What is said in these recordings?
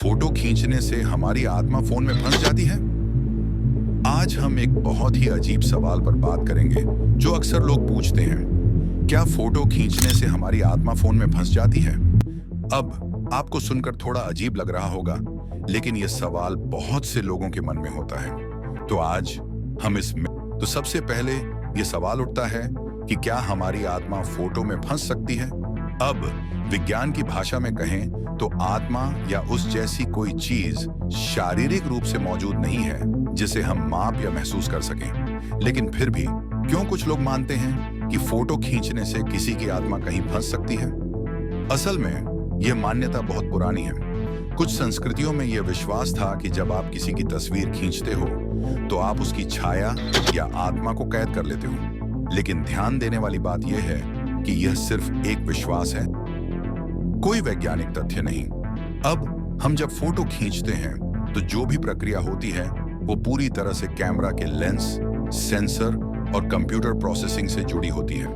Photo खींचने से हमारी आत्मा फोन में फंस जाती है। आज हम एक बहुत ही अजीब सवाल पर बात करेंगे जो अक्सर लोग पूछते हैं। क्या फोटो खींचने से हमारी आत्मा फोन में फंस जाती है? अब आपको सुनकर थोड़ा अजीब लग रहा होगा, लेकिन यह सवाल बहुत से लोगों के मन में होता है। तो आज हम इसमें तो सबसे पहले यह सवाल उठता है कि क्या हमारी आत्मा फोटो में फंस सकती है? अब विज्ञान की भाषा में कहें तो आत्मा या उस जैसी कोई चीज शारीरिक रूप से मौजूद नहीं है जिसे हम माप या महसूस कर सकें। लेकिन फिर भी क्यों कुछ लोग मानते हैं कि फोटो खींचने से किसी की आत्मा कहीं फंस सकती है? असल में यह मान्यता बहुत पुरानी है। कुछ संस्कृतियों में यह विश्वास था कि जब आप किसी की तस्वीर खींचते हो तो आप उसकी छाया या आत्मा को कैद कर लेते हो। लेकिन ध्यान देने वाली बात यह है कि यह सिर्फ एक विश्वास है, कोई वैज्ञानिक तथ्य नहीं। अब हम जब फोटो खींचते हैं तो जो भी प्रक्रिया होती है वो पूरी तरह से कैमरा के लेंस, सेंसर और कंप्यूटर प्रोसेसिंग से जुड़ी होती है।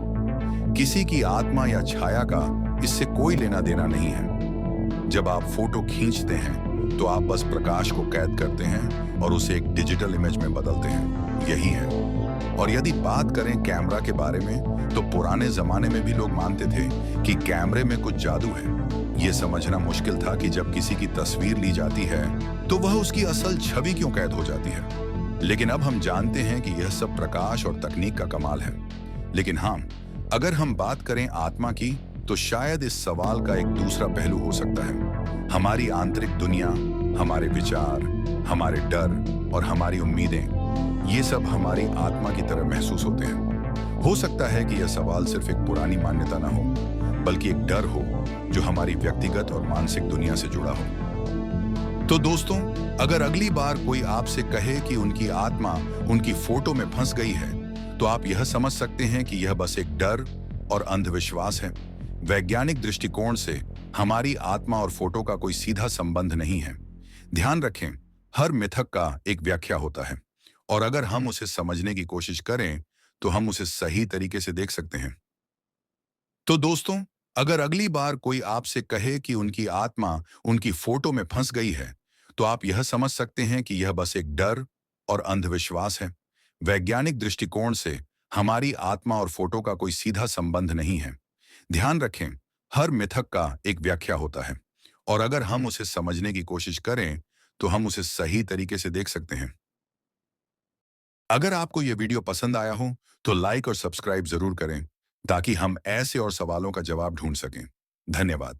किसी की आत्मा या छाया का इससे कोई लेना देना नहीं है। जब आप फोटो खींचते हैं तो आप बस प्रकाश को कैद करते हैं और उसे एक डिजिटल इमेज में बदलते हैं, यही है। और यदि बात करें कैमरा के बारे में, तो पुराने जमाने में भी लोग मानते थे कि कैमरे में कुछ जादू है। यह समझना मुश्किल था कि जब किसी की तस्वीर ली जाती है तो वह उसकी असल छवि क्यों कैद हो जाती है। लेकिन अब हम जानते हैं कि यह सब प्रकाश और तकनीक का कमाल है। लेकिन हाँ, अगर हम बात करें आत्मा की, तो शायद इस सवाल का एक दूसरा पहलू हो सकता है। हमारी आंतरिक दुनिया, हमारे विचार, हमारे डर और हमारी उम्मीदें, ये सब हमारी आत्मा की तरह महसूस होते हैं। हो सकता है कि यह सवाल सिर्फ एक पुरानी मान्यता ना हो, बल्कि एक डर हो जो हमारी व्यक्तिगत और मानसिक दुनिया से जुड़ा हो। तो दोस्तों, अगर अगली बार कोई आपसे कहे कि उनकी आत्मा उनकी फोटो में फंस गई है, तो आप यह समझ सकते हैं कि यह बस एक डर और अंधविश्वास है। वैज्ञानिक दृष्टिकोण से हमारी आत्मा और फोटो का कोई सीधा संबंध नहीं है। ध्यान रखें, हर मिथक का एक व्याख्या होता है, और अगर हम उसे समझने की कोशिश करें तो हम उसे सही तरीके से देख सकते हैं। तो दोस्तों, अगर अगली बार कोई आपसे कहे कि उनकी आत्मा उनकी फोटो में फंस गई है, तो आप यह समझ सकते हैं कि यह बस एक डर और अंधविश्वास है। वैज्ञानिक दृष्टिकोण से हमारी आत्मा और फोटो का कोई सीधा संबंध नहीं है। ध्यान रखें, हर मिथक का एक व्याख्या होता है, और अगर हम उसे समझने की कोशिश करें तो हम उसे सही तरीके से देख सकते हैं। अगर आपको यह वीडियो पसंद आया हो तो लाइक और सब्सक्राइब जरूर करें, ताकि हम ऐसे और सवालों का जवाब ढूंढ सकें। धन्यवाद।